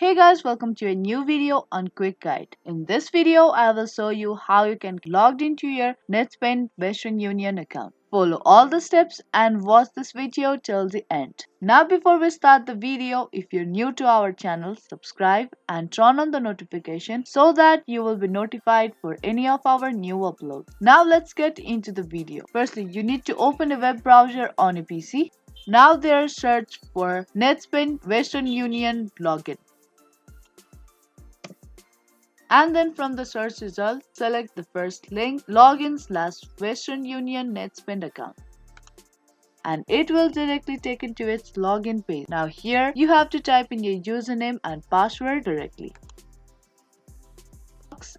Hey guys, welcome to a new video on Quick Guide. In this video, I will show you how you can log into your Netspend Western Union account. Follow all the steps and watch this video till the end. Now before we start the video, if you're new to our channel, subscribe and turn on the notification so that you will be notified for any of our new uploads. Now let's get into the video. Firstly, you need to open a web browser on a PC. Now there search for Netspend Western Union login. And then from the search result, select the first link login/Western Union Netspend account. And it will directly take you to its login page. Now here you have to type in your username and password correctly.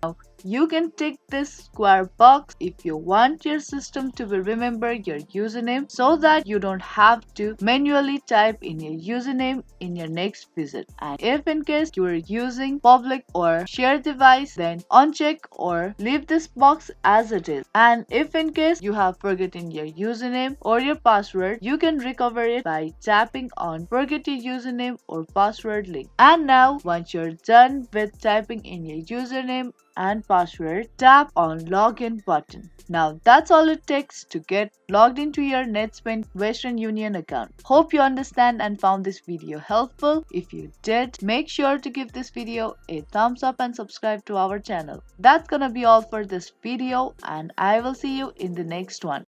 Now you can tick this square box if you want your system to remember your username so that you don't have to manually type in your username in your next visit. And if in case you are using public or shared device, then uncheck or leave this box as it is. And if in case you have forgotten your username or your password, you can recover it by tapping on forget your username or password link. And now once you're done with typing in your username and password, tap on login button. Now that's all it takes to get logged into your Netspend Western Union account. Hope you understand and found this video helpful. If you did, make sure to give this video a thumbs up and subscribe to our channel. That's gonna be all for this video and I will see you in the next one.